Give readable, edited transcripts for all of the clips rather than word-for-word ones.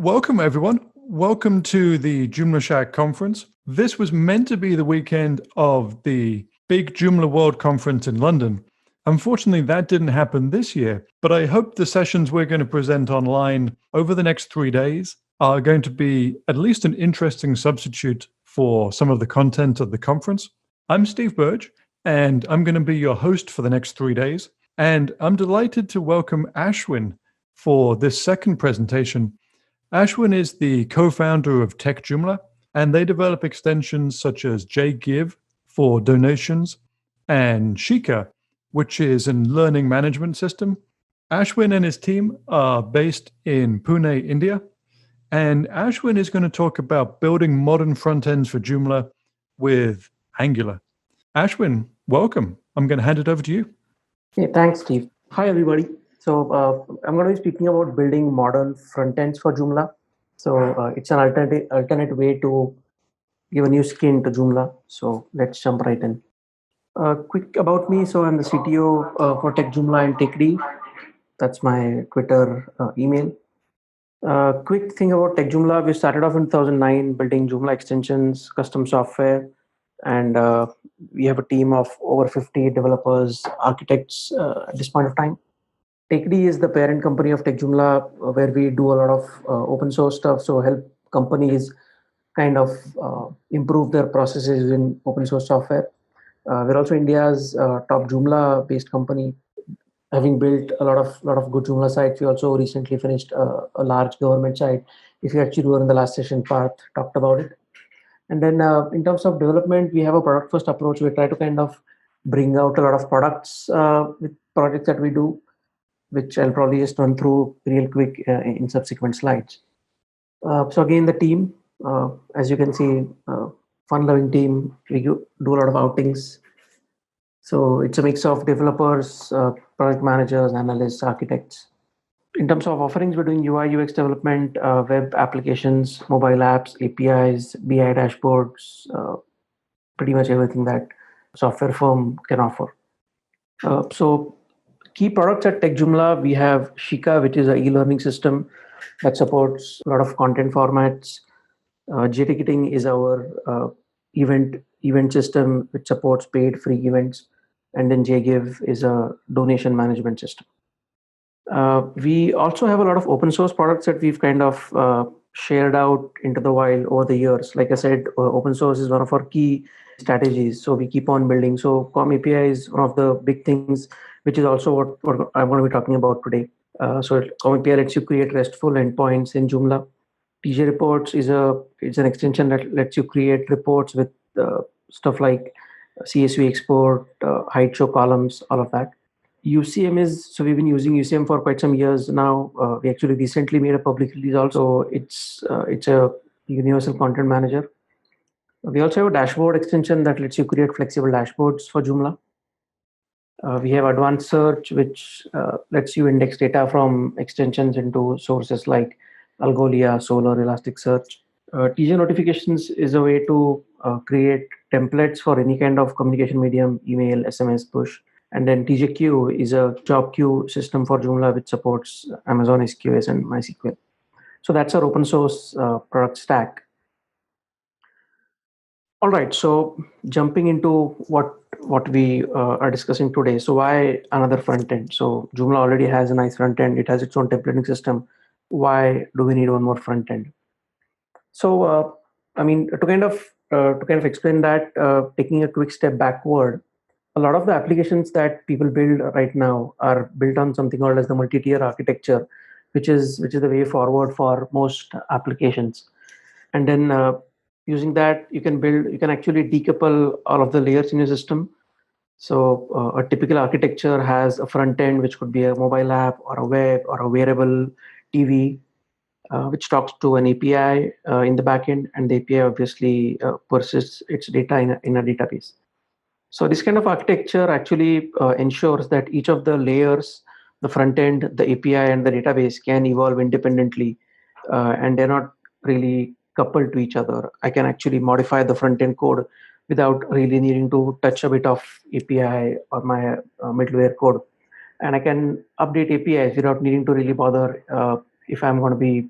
Welcome, everyone. Welcome to the Joomla Shack conference. This was meant to be the weekend of the big Joomla World Conference in London. Unfortunately, that didn't happen this year, but I hope the sessions we're going to present online over the next 3 days are going to be at least an interesting substitute for some of the content of the conference. I'm Steve Burge, and I'm going to be your host for the next 3 days. And I'm delighted to welcome Ashwin for this second presentation. Ashwin is the co-founder of TechJoomla, and they develop extensions such as JGive for donations and Shika, which is a learning management system. Ashwin and his team are based in Pune, India, and Ashwin is going to talk about building modern front ends for Joomla with Angular. Ashwin, welcome. I'm going to hand it over to you. Hey, thanks, Steve. Hi, everybody. So I'm going to be speaking about building modern front ends for Joomla. So it's an alternate way to give a new skin to Joomla. So let's jump right in. Quick about me. So I'm the CTO for TechJoomla and TechD. That's my Twitter email. Quick thing about TechJoomla. We started off in 2009 building Joomla extensions, custom software, and we have a team of over 50 developers, architects at this point of time. TechD is the parent company of TechJoomla, where we do a lot of open source stuff. So help companies kind of improve their processes in open source software. We're also India's top Joomla-based company, having built a lot of good Joomla sites. We also recently finished a large government site. If you actually were in the last session, Parth talked about it. And then in terms of development, we have a product first approach. We try to kind of bring out a lot of products with projects that we do, which I'll probably just run through real quick in subsequent slides. So again, the team, as you can see, fun-loving team. We do a lot of outings. So it's a mix of developers, product managers, analysts, architects. In terms of offerings, we're doing UI, UX development, web applications, mobile apps, APIs, BI dashboards, pretty much everything that software firm can offer. So key products at TechJoomla, we have Shika, which is an e-learning system that supports a lot of content formats. JTicketing is our event system, which supports paid free events. And then JGive is a donation management system. We also have a lot of open source products that we've kind of shared out into the wild over the years. Like I said, open source is one of our key strategies. So we keep on building. So COM API is one of the big things, which is also what I'm going to be talking about today. So COM API lets you create RESTful endpoints in Joomla. TJ reports is an extension that lets you create reports with stuff like CSV export, hide show columns, all of that. So we've been using UCM for quite some years now. We actually recently made a public release also. It's a universal content manager. We also have a dashboard extension that lets you create flexible dashboards for Joomla. We have advanced search, which lets you index data from extensions into sources like Algolia, Solar, Elasticsearch. TJ notifications is a way to create templates for any kind of communication medium, email, SMS, push. And then TJQ is a job queue system for Joomla, which supports Amazon SQS and MySQL. So that's our open source product stack. All right, so jumping into what we are discussing today. So why another front end? So Joomla already has a nice front end. It has its own templating system. Why do we need one more front end? So to kind of explain that, taking a quick step backward, a lot of the applications that people build right now are built on something called as the multi-tier architecture, which is the way forward for most applications. And then using that, you can actually decouple all of the layers in your system. So a typical architecture has a front end, which could be a mobile app or a web or a wearable TV, which talks to an API in the backend, and the API obviously persists its data in a database. So this kind of architecture actually ensures that each of the layers, the front end, the API, and the database can evolve independently, and they're not really coupled to each other. I can actually modify the front end code without really needing to touch a bit of API or my middleware code. And I can update APIs without needing to really bother if I'm going to be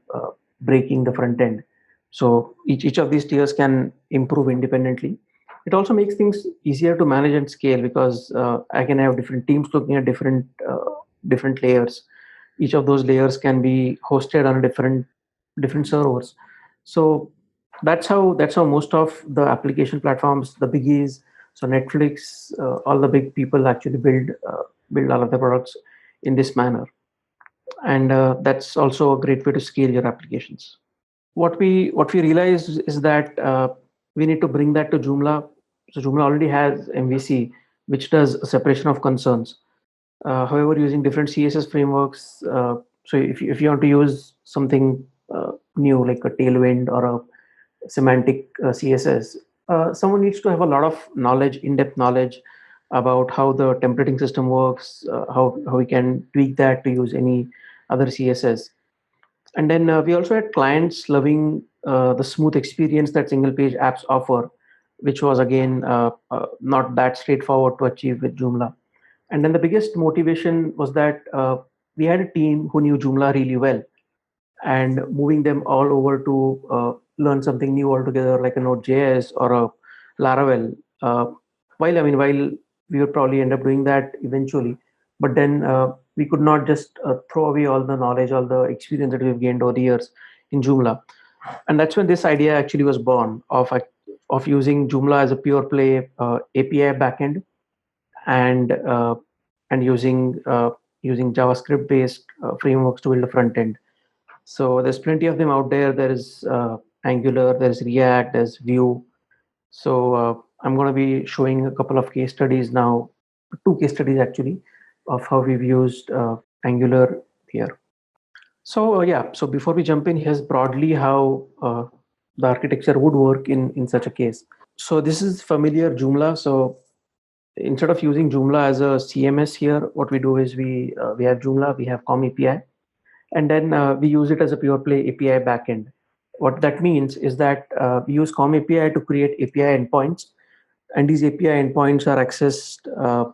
breaking the front end. So each of these tiers can improve independently. It also makes things easier to manage and scale because I can have different teams looking at different layers. Each of those layers can be hosted on a different servers. So that's how most of the application platforms, the biggies, so Netflix, all the big people actually build all of the products in this manner, and that's also a great way to scale your applications. What we realized is that we need to bring that to Joomla. So Joomla already has MVC, which does a separation of concerns. However, using different CSS frameworks, so if you want to use something new like a Tailwind or a semantic CSS, someone needs to have a lot of knowledge, in-depth knowledge about how the templating system works, how we can tweak that to use any other CSS. And then we also had clients loving the smooth experience that single page apps offer, which was again not that straightforward to achieve with Joomla. And then the biggest motivation was that we had a team who knew Joomla really well, and moving them all over to learn something new altogether, like a Node.js or a Laravel. While we would probably end up doing that eventually, but then we could not just throw away all the knowledge, all the experience that we've gained over the years in Joomla. And that's when this idea actually was born of using Joomla as a pure play API backend, and using JavaScript based frameworks to build a front end. So there's plenty of them out there. There is Angular, there's React, there's Vue. So I'm going to be showing a couple of case studies now, two case studies actually, of how we've used Angular here. So yeah, so before we jump in, here's broadly how the architecture would work in such a case. So this is familiar Joomla. So instead of using Joomla as a CMS here, what we do is we have Joomla, we have COM API, and then we use it as a pure play API backend. What that means is that we use COM API to create API endpoints, and these API endpoints are accessed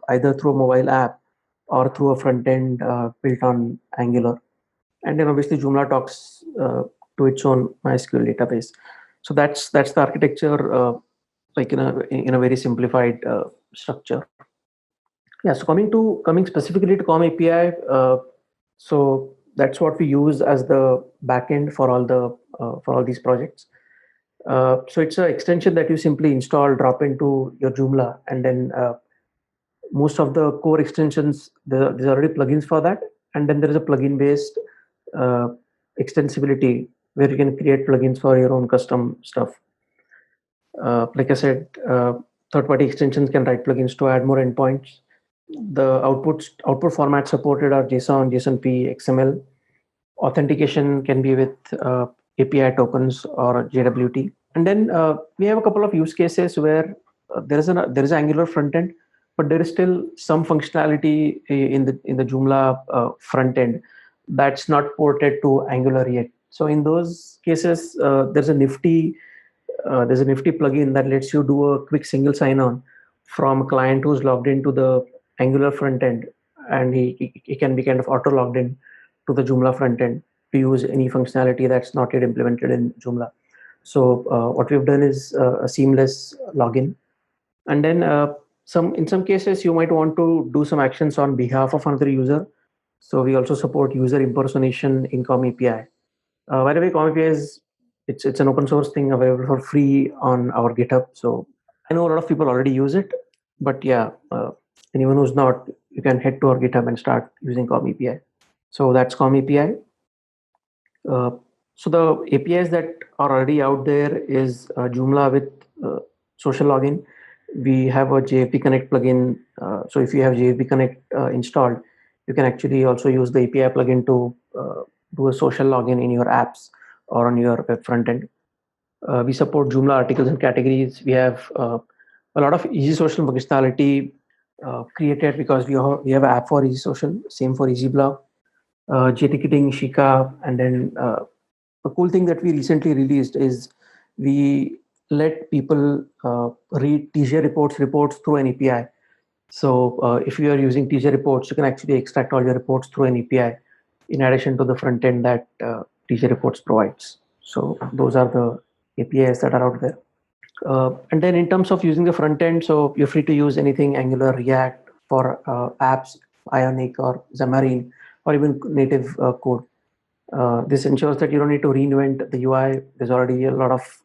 either through a mobile app or through a front end built on Angular. And then obviously Joomla talks to its own MySQL database. So that's the architecture, like in a very simplified structure. Yeah. So coming specifically to COM API, so that's what we use as the backend for all these projects. So it's an extension that you simply install, drop into your Joomla, and then most of the core extensions, there's already plugins for that, and then there is a plugin based uh, extensibility where you can create plugins for your own custom stuff. Like I said, third-party extensions can write plugins to add more endpoints. The output formats supported are JSON, JSONP, XML. Authentication can be with API tokens or JWT. And then we have a couple of use cases where there is an Angular front end, but there is still some functionality in the Joomla front end that's not ported to Angular yet. So in those cases, there's a nifty plugin that lets you do a quick single sign-on from a client who's logged into the Angular front end, and he can be kind of auto logged in to the Joomla front end to use any functionality that's not yet implemented in Joomla. So what we've done is a seamless login, and then in some cases you might want to do some actions on behalf of another user. So we also support user impersonation in COM API. By the way, COM API it's an open source thing available for free on our GitHub. So I know a lot of people already use it, but yeah, anyone who's not, you can head to our GitHub and start using COM API. So that's COM API. So the APIs that are already out there is Joomla with social login. We have a JFP Connect plugin. So if you have JFP Connect installed, you can actually also use the API plugin to do a social login in your apps or on your web front end. We support Joomla articles and categories. We have a lot of easy social functionality created because we have an app for easy social, same for easy blog, JTicketing, Shika, and then a cool thing that we recently released is we let people read TJ reports through an API. So if you are using TJ reports, you can actually extract all your reports through an API in addition to the front end that TJ Reports provides. So those are the APIs that are out there. And then in terms of using the front end, so you're free to use anything Angular, React for apps, Ionic or Xamarin, or even native code. This ensures that you don't need to reinvent the UI. There's already a lot of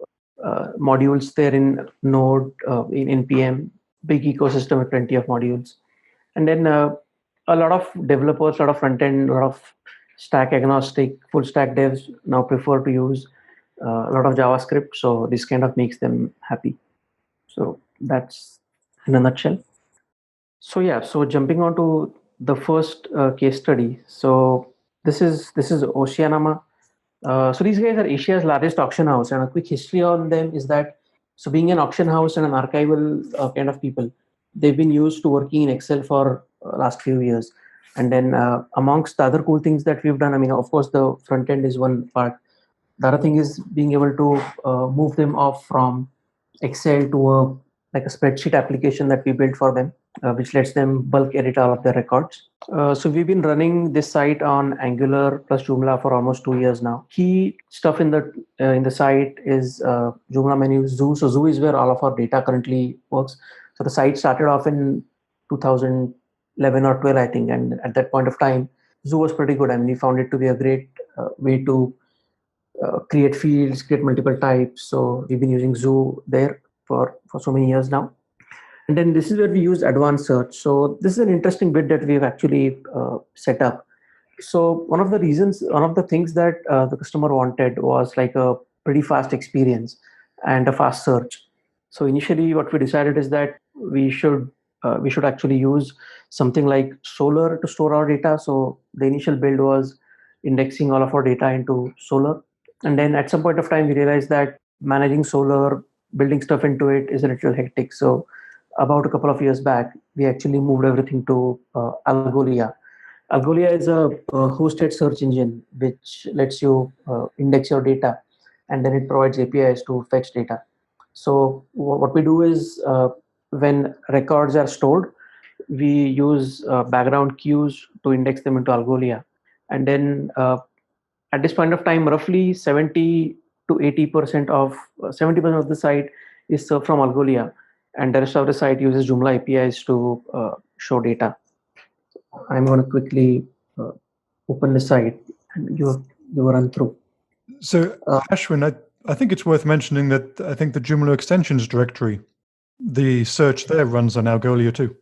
modules there in Node, in NPM, big ecosystem with plenty of modules. And then a lot of developers, a lot of front end, a lot of stack agnostic, full stack devs now prefer to use a lot of JavaScript. So this kind of makes them happy. So that's in a nutshell. So yeah, so jumping on to the first case study. So this is Osianama. So these guys are Asia's largest auction house, and a quick history on them is that so being an auction house and an archival kind of people, they've been used to working in Excel for last few years. And then amongst the other cool things that we've done, I mean, of course, the front end is one part. The other thing is being able to move them off from Excel to like a spreadsheet application that we built for them, which lets them bulk edit all of their records. So we've been running this site on Angular plus Joomla for almost 2 years now. Key stuff in the site is Joomla menu, Zoo. So Zoo is where all of our data currently works. So the site started off in 2011 or 12, I think, and at that point of time, Zoo was pretty good. I mean, we found it to be a great way to create fields, create multiple types. So we've been using Zoo there for so many years now. And then this is where we use advanced search. So this is an interesting bit that we've actually set up. So one of the things that the customer wanted was like a pretty fast experience and a fast search. So initially, what we decided is that we should actually use something like Solr to store our data. So the initial build was indexing all of our data into Solr, and then at some point of time, we realized that managing Solr, building stuff into it is a little hectic. So about a couple of years back, we actually moved everything to Algolia. Algolia is a hosted search engine which lets you index your data, and then it provides APIs to fetch data. So what we do is when records are stored, we use background queues to index them into Algolia, and then at this point of time, roughly 70% of the site is served from Algolia, and the rest of the site uses Joomla APIs to show data. I'm going to quickly open the site and you run through. So Ashwin, I think it's worth mentioning that I think the Joomla extensions directory, the search there runs on Algolia too.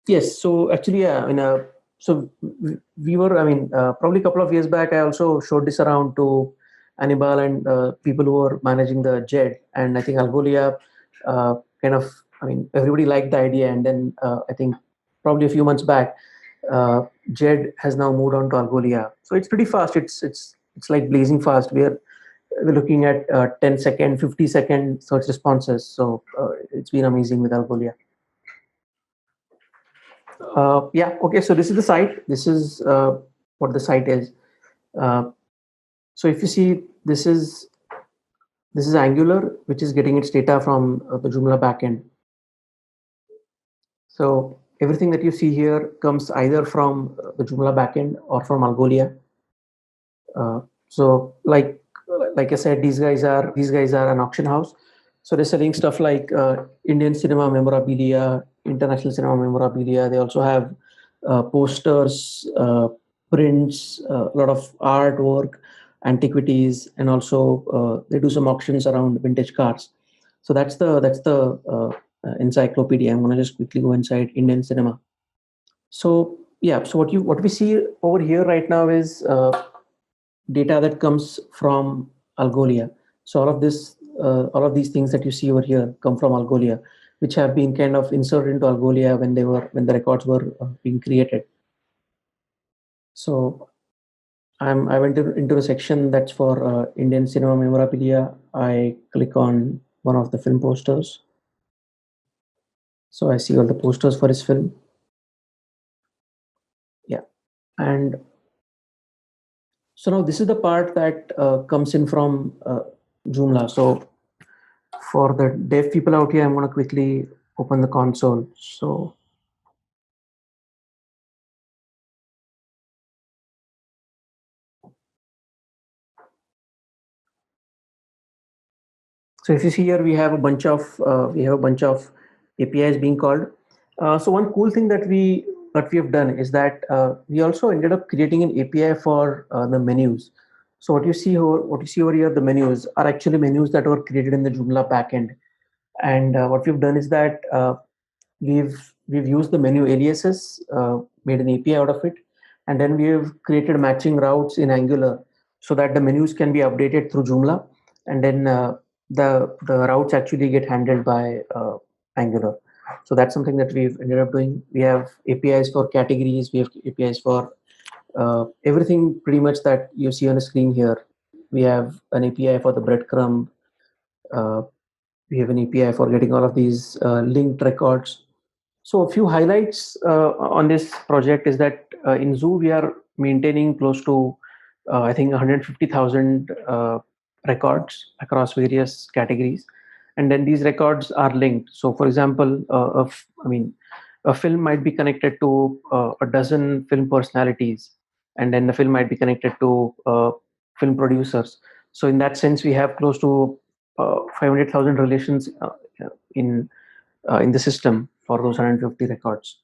Yes. So actually, yeah, so we were, I mean, probably a couple of years back, I also showed this around to Anibal and people who were managing the JED. And I think Algolia kind of, I mean, everybody liked the idea. And then I think probably a few months back, JED has now moved on to Algolia. So it's pretty fast. It's like blazing fast. We're looking at 10-second, 50-second search responses. So it's been amazing with Algolia. Yeah, okay, so this is the site. This is what the site is. So if you see, this is Angular, which is getting its data from the Joomla backend. So everything that you see here comes either from the Joomla backend or from Algolia. So like I said, these guys are an auction house. So they're selling stuff like Indian cinema memorabilia, international cinema memorabilia. They also have posters, prints, a lot of artwork, antiquities, and also they do some auctions around vintage cars. So that's the encyclopedia. I'm going to just quickly go inside Indian cinema. So yeah, so what we see over here right now is data that comes from Algolia. So all of these things that you see over here come from Algolia, which have been kind of inserted into Algolia when the records were being created. So I went into a section that's for Indian cinema memorabilia. I click on one of the film posters. So I see all the posters for his film. Yeah, and so now this is the part that comes in from Joomla. So for the dev people out here, I'm going to quickly open the console. So So if you see here, we have a bunch of APIs being called. So one cool thing that we have done is that we also ended up creating an API for the menus. So what you see over here, the menus are actually menus that were created in the Joomla backend. And what we've done is that we've used the menu aliases, made an API out of it, and then we have created matching routes in Angular so that the menus can be updated through Joomla, and then the routes actually get handled by Angular. So that's something that we've ended up doing. We have APIs for categories. We have APIs for everything pretty much that you see on the screen here. We have an API for the breadcrumb. Uh, we have an API for getting all of these linked records. So a few highlights on this project is that in Zoo we are maintaining close to I think 150,000 records across various categories, and then these records are linked. So, for example, a film might be connected to a dozen film personalities, and then the film might be connected to film producers. So, in that sense, we have close to 500,000 relations in in the system for those 150 records.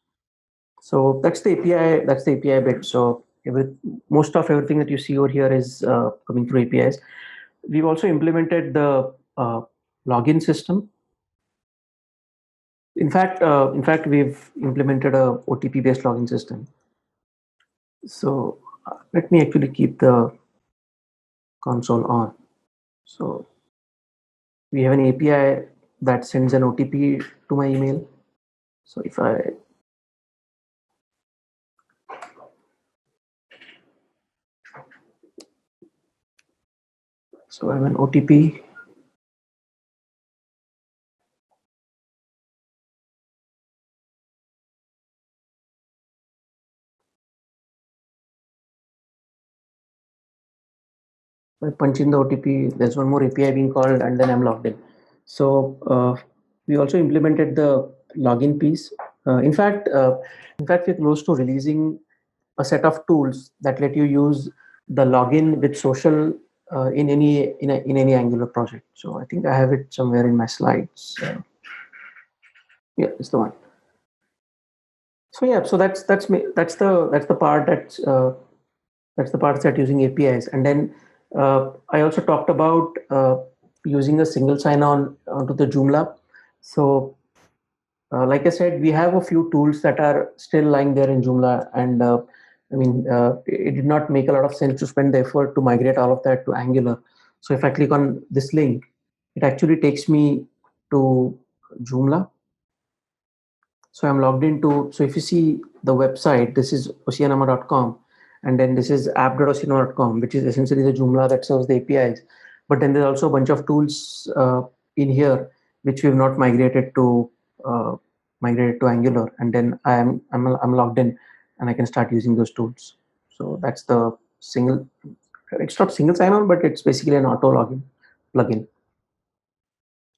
So that's the API. That's the API bit. So most of everything that you see over here is coming through APIs. We've also implemented the login system. In fact, we've implemented a OTP-based login system. So let me actually keep the console on. So we have an API that sends an OTP to my email. So if I I have an OTP. I punch in the OTP, there's one more API being called, and then I'm logged in. So we also implemented the login piece. In fact, we're close to releasing a set of tools that let you use the login with social in any Angular project. So I think I have it somewhere in my slides. Yeah, it's the one. So yeah, so that's the part that's the part that using APIs. And then I also talked about using a single sign-on onto the Joomla. So like I said, we have a few tools that are still lying there in Joomla, and it did not make a lot of sense to spend the effort to migrate all of that to Angular. So if I click on this link, it actually takes me to Joomla. So I'm logged into, so if you see the website, this is Osianama.com, and then this is app.osianama.com, which is essentially the Joomla that serves the APIs. But then there's also a bunch of tools in here which we've not migrated to Angular, and then I'm logged in, and I can start using those tools. So that's the single. It's not single sign-on, but it's basically an auto login plugin.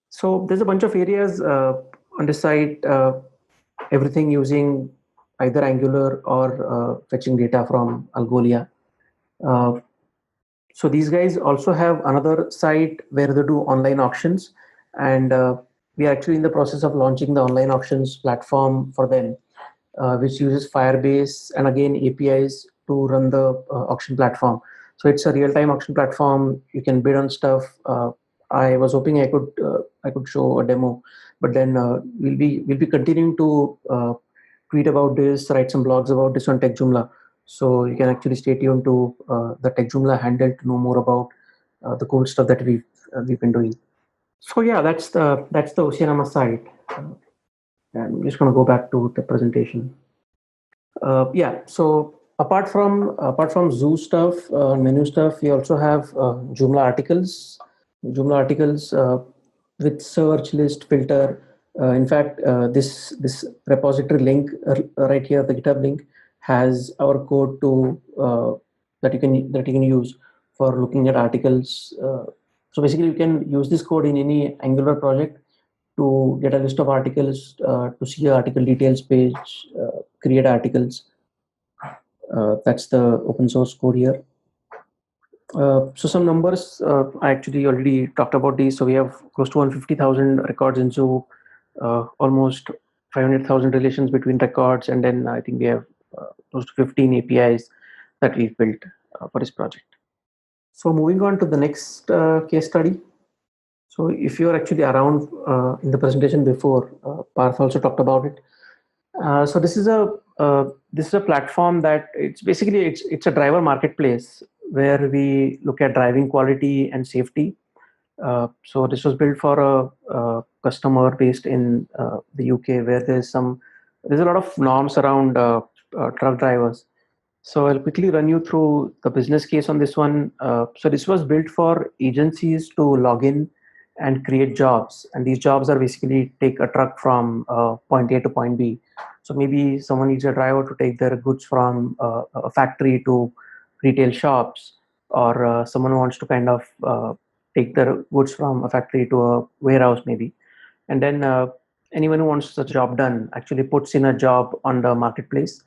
So there's a bunch of areas on the site. Everything using either Angular or fetching data from Algolia. Uh, so these guys also have another site where they do online auctions, and we are actually in the process of launching the online auctions platform for them, which uses Firebase and again APIs to run the auction platform. So it's a real-time auction platform. You can bid on stuff. I was hoping I could show a demo, but then we'll be continuing to tweet about this, write some blogs about this on TechJoomla. So you can actually stay tuned to the TechJoomla handle to know more about the cool stuff that we've been doing. So yeah, that's the Osianama site. I'm just going to go back to the presentation. Yeah, so apart from Zoo stuff, menu stuff, we also have Joomla articles. Joomla articles with search, list, filter. In fact, this repository link right here, the GitHub link, has our code to that you can use for looking at articles. So basically, you can use this code in any Angular project to get a list of articles, to see the article details page, create articles. That's the open source code here. So some numbers, I actually already talked about these. So we have close to 150,000 records in Zoo, almost 500,000 relations between records, and then I think we have close to 15 APIs that we've built for this project. So moving on to the next case study. So if you're actually around in the presentation before, Parth also talked about it. So this is a platform that it's a driver marketplace where we look at driving quality and safety. So this was built for a customer based in the UK, where there's a lot of norms around truck drivers. So I'll quickly run you through the business case on this one. So this was built for agencies to log in and create jobs, and these jobs are basically take a truck from point A to point B. So maybe someone needs a driver to take their goods from a factory to retail shops, or someone wants to kind of take their goods from a factory to a warehouse maybe. And then anyone who wants the job done actually puts in a job on the marketplace,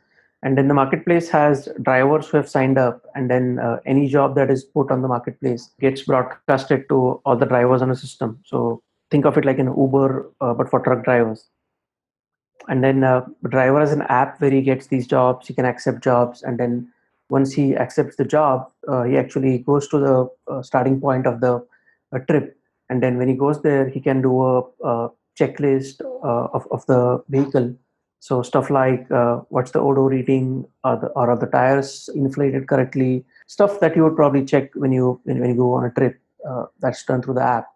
and then the marketplace has drivers who have signed up, and then any job that is put on the marketplace gets broadcasted to all the drivers on the system. So think of it like an Uber, but for truck drivers. And then the driver has an app where he gets these jobs, he can accept jobs, and then once he accepts the job, he actually goes to the starting point of the trip. And then when he goes there, he can do a checklist of the vehicle. So stuff like what's the odor reading, or are the tires inflated correctly, stuff that you would probably check when you go on a trip. That's done through the app.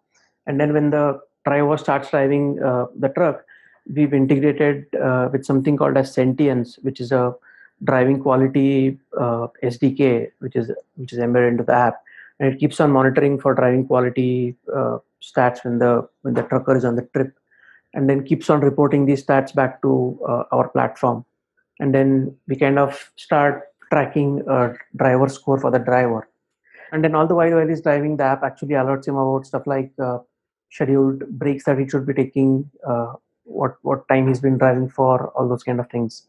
And then when the driver starts driving the truck, we've integrated with something called as Sentience, which is a driving quality SDK, which is embedded into the app, and it keeps on monitoring for driving quality stats when the trucker is on the trip, and then keeps on reporting these stats back to our platform, and then we kind of start tracking a driver score for the driver. And then all the while he's driving, the app actually alerts him about stuff like scheduled breaks that he should be taking, what time he's been driving for, all those kind of things.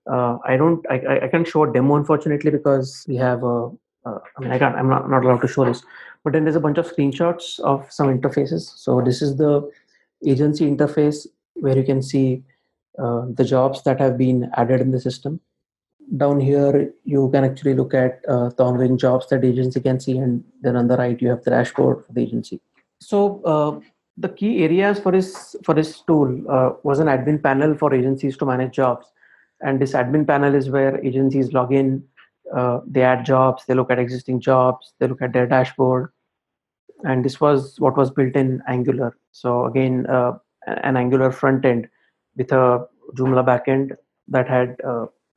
I can't show a demo unfortunately because we have I mean I'm not allowed to show this. But then there's a bunch of screenshots of some interfaces. So this is the agency interface where you can see the jobs that have been added in the system. Down here you can actually look at the ongoing jobs that the agency can see, and then on the right you have the dashboard for the agency. So the key areas for this tool was an admin panel for agencies to manage jobs, and this admin panel is where agencies log in, they add jobs, they look at existing jobs, they look at their dashboard, and this was what was built in Angular. So again, an Angular front end with a Joomla backend that had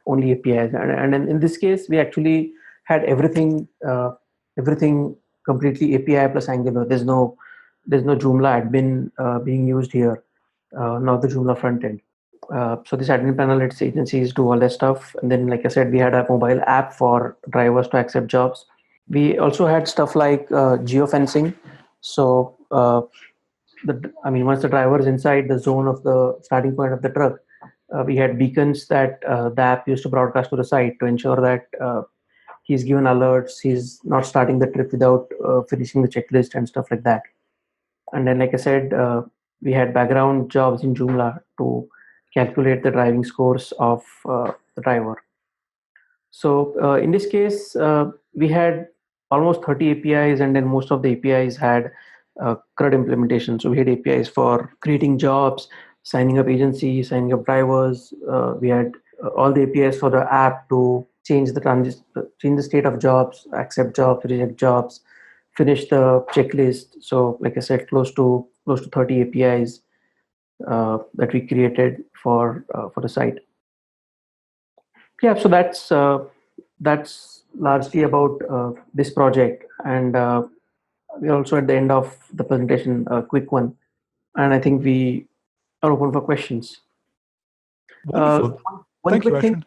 only APIs, and in this case, we actually had everything completely API plus Angular. There's no Joomla admin being used here, not the Joomla front end. So this admin panel lets agencies do all that stuff, and then, like I said, we had a mobile app for drivers to accept jobs. We also had stuff like geofencing. So once the driver is inside the zone of the starting point of the truck, we had beacons that the app used to broadcast to the site to ensure that he's given alerts, he's not starting the trip without finishing the checklist and stuff like that. And then, like I said, we had background jobs in Joomla to calculate the driving scores of the driver. So in this case, we had almost 30 APIs, and then most of the APIs had CRUD implementation. So we had APIs for creating jobs, signing up agencies, signing up drivers. We had all the APIs for the app to change the state of jobs, accept jobs, reject jobs, finish the checklist. So, like I said, close to 30 APIs that we created for the site. Yeah, so that's largely about this project, and we're also at the end of the presentation, a quick one, and I think we are open for questions. Wonderful. One Thank you, quick thing, Ashwin.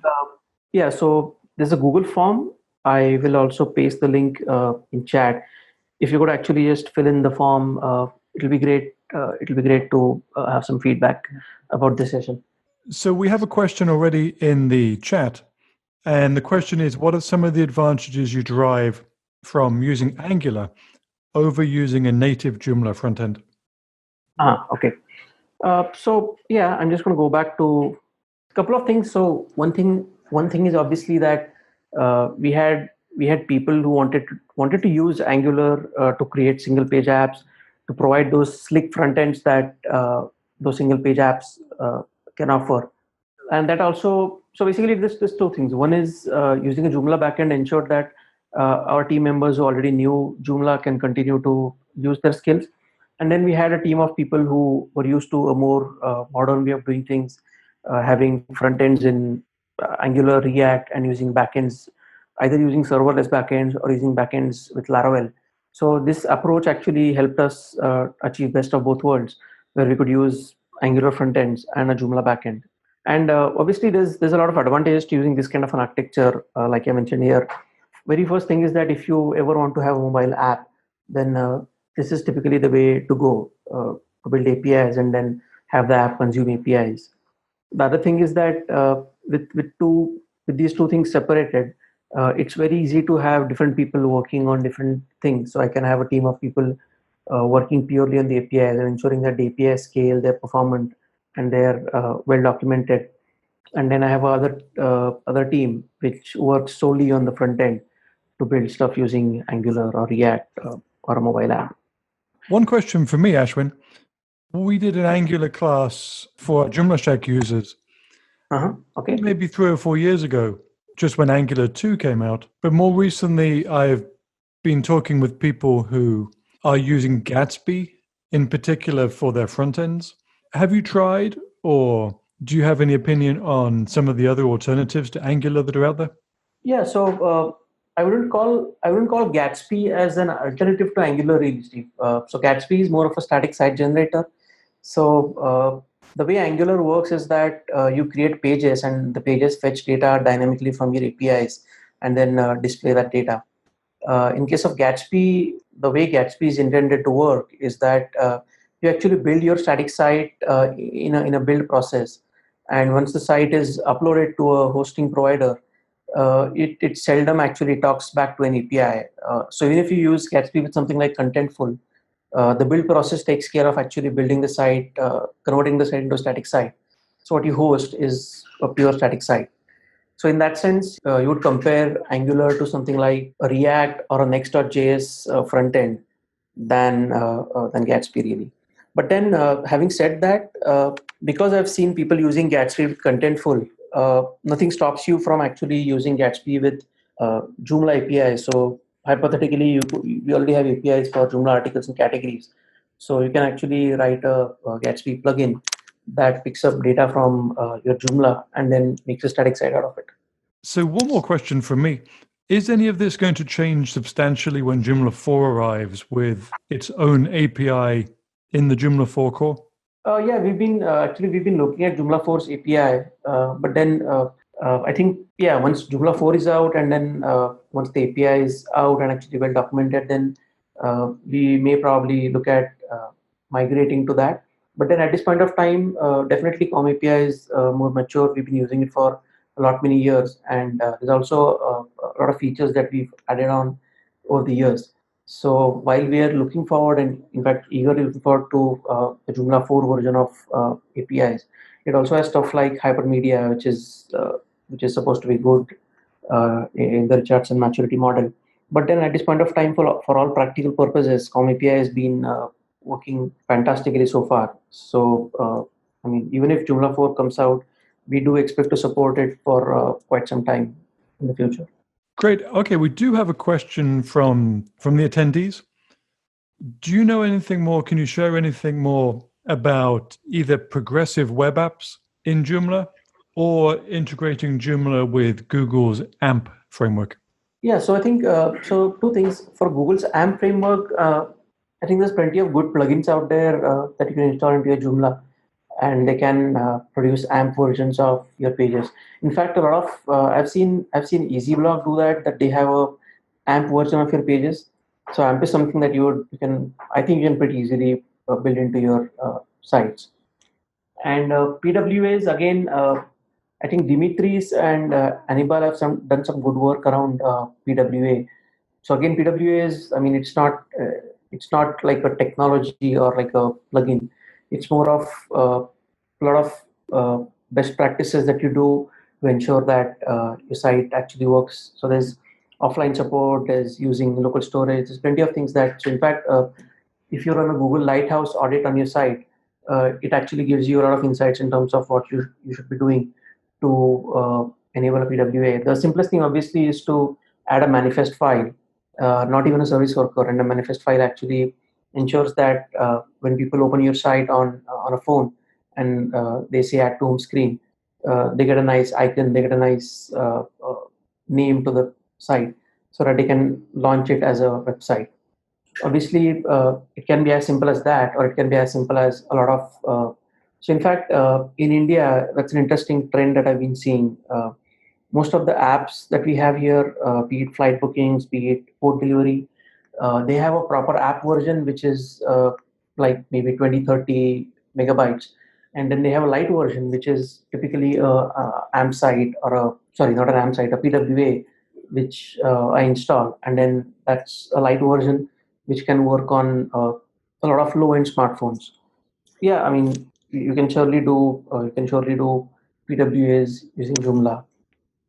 yeah. So there's a Google form. I will also paste the link in chat. If you could actually just fill in the form, it'll be great. It'll be great to have some feedback about this session. So we have a question already in the chat. And the question is, what are some of the advantages you derive from using Angular over using a native Joomla front end? Okay. So yeah, I'm just going to go back to a couple of things. So one thing is obviously that we had people who wanted to use Angular to create single page apps, to provide those slick front ends that those single page apps can offer. And that also, so basically this two things. One is using a Joomla backend ensured that our team members who already knew Joomla can continue to use their skills. And then we had a team of people who were used to a more modern way of doing things, having front ends in Angular, React, and using backends, either using serverless backends or using backends with Laravel. So this approach actually helped us achieve best of both worlds, where we could use Angular front ends and a Joomla backend. And obviously, there's a lot of advantages to using this kind of an architecture, like I mentioned here. Very first thing is that if you ever want to have a mobile app, then this is typically the way to go, to build APIs and then have the app consume APIs. The other thing is that with these two things separated, it's very easy to have different people working on different things. So I can have a team of people working purely on the APIs and ensuring that the APIs scale, they're performant, and they're well documented. And then I have other team which works solely on the front end to build stuff using Angular or React or a mobile app. One question for me, Ashwin. We did an Angular class for Joomla Shack users Okay. maybe 3 or 4 years ago, just when Angular 2 came out. But more recently, I've been talking with people who are using Gatsby in particular for their front ends. Have you tried, or do you have any opinion on some of the other alternatives to Angular that are out there? Yeah. So I wouldn't call Gatsby as an alternative to Angular really, Steve. So Gatsby is more of a static site generator. So the way Angular works is that you create pages and the pages fetch data dynamically from your APIs and then display that data. In case of Gatsby, the way Gatsby is intended to work is that you actually build your static site in a build process, and once the site is uploaded to a hosting provider, it seldom actually talks back to an API. So even if you use Gatsby with something like Contentful, the build process takes care of actually building the site, converting the site into a static site. So what you host is a pure static site. So in that sense, you would compare Angular to something like a React or a Next.js front end than Gatsby really. But then, having said that, because I've seen people using Gatsby with Contentful, nothing stops you from actually using Gatsby with Joomla API. So hypothetically, we already have APIs for Joomla articles and categories. So you can actually write a Gatsby plugin that picks up data from your Joomla and then makes a static site out of it. So, one more question from me. Is any of this going to change substantially when Joomla 4 arrives with its own API in the Joomla 4 core? Yeah, we've been looking at Joomla 4's API, but then I think once Joomla 4 is out and then once the API is out and actually well documented, then we may probably look at migrating to that. But then at this point of time, definitely COM API is more mature. We've been using it for a lot many years, and there's also a lot of features that we've added on over the years. So while we are looking forward and in fact eagerly looking forward to the Joomla 4 version of APIs, it also has stuff like hypermedia, which is supposed to be good in the Richardson maturity model. But then at this point of time, for all practical purposes, COM API has been working fantastically so far. So I mean, even if Joomla 4 comes out, we do expect to support it for quite some time in the future. Great. Okay, we do have a question from the attendees. Do you know anything more? Can you share anything more about either progressive web apps in Joomla or integrating Joomla with Google's AMP framework? Yeah, so I think so. Two things for Google's AMP framework. I think there's plenty of good plugins out there that you can install into your Joomla, and they can produce AMP versions of your pages. In fact, a lot of I've seen EasyBlog do that. That they have a AMP version of your pages. So AMP is something that you can I think you can pretty easily build into your sites. And PWAs again. I think Dimitris and Anibal have done some good work around PWA. So again, PWA is, I mean, it's not like a technology or like a plugin. It's more of a lot of best practices that you do to ensure that your site actually works. So there's offline support, there's using local storage, there's plenty of things that, so in fact, if you run a Google Lighthouse audit on your site, it actually gives you a lot of insights in terms of what you should be doing to enable a PWA. The simplest thing obviously is to add a manifest file, not even a service worker, and a manifest file actually ensures that when people open your site on a phone and they say add to home screen, they get a nice icon, they get a nice name to the site so that they can launch it as a website. Obviously, it can be as simple as that, or it can be as simple as a lot of. So, in fact, in India, that's an interesting trend that I've been seeing. Most of the apps that we have here, be it flight bookings, be it food delivery, they have a proper app version which is like maybe 20, 30 megabytes. And then they have a light version which is typically a AMP site or a, sorry, not an AMP site, a PWA, which I install. And then that's a light version which can work on a lot of low-end smartphones. Yeah, I mean, you can surely do PWAs using Joomla.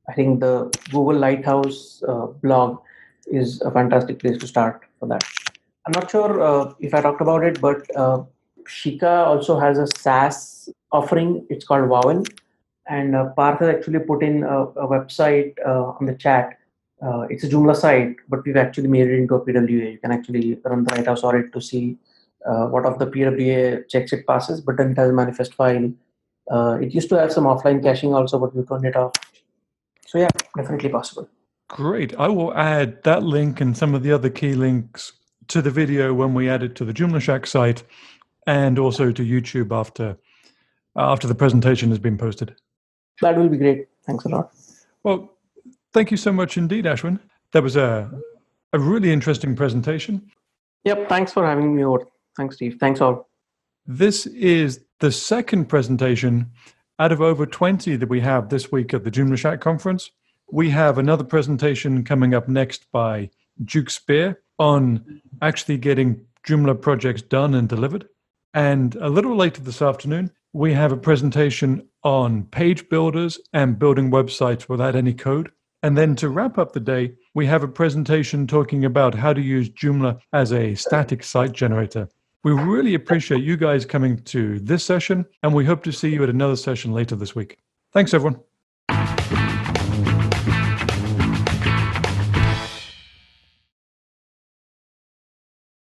I think the Google Lighthouse blog is a fantastic place to start for that. I'm not sure if I talked about it, but Shika also has a SaaS offering. It's called Vowel, and Parth has actually put in a website on the chat. It's a Joomla site, but we've actually made it into a PWA. You can actually run the Lighthouse audit to see what of the PWA checks it passes, but then it has a manifest file. It used to have some offline caching also, but we turned it off. So yeah, definitely possible. Great. I will add that link and some of the other key links to the video when we add it to the Joomla Shack site and also to YouTube after the presentation has been posted. That will be great. Thanks a lot. Well, thank you so much indeed, Ashwin. That was a really interesting presentation. Yep. Thanks for having me over. Thanks, Steve. Thanks all. This is the second presentation out of over 20 that we have this week at the Joomla Shack conference. We have another presentation coming up next by Duke Spear on actually getting Joomla projects done and delivered. And a little later this afternoon, we have a presentation on page builders and building websites without any code. And then to wrap up the day, we have a presentation talking about how to use Joomla as a static site generator. We really appreciate you guys coming to this session, and we hope to see you at another session later this week. Thanks, everyone.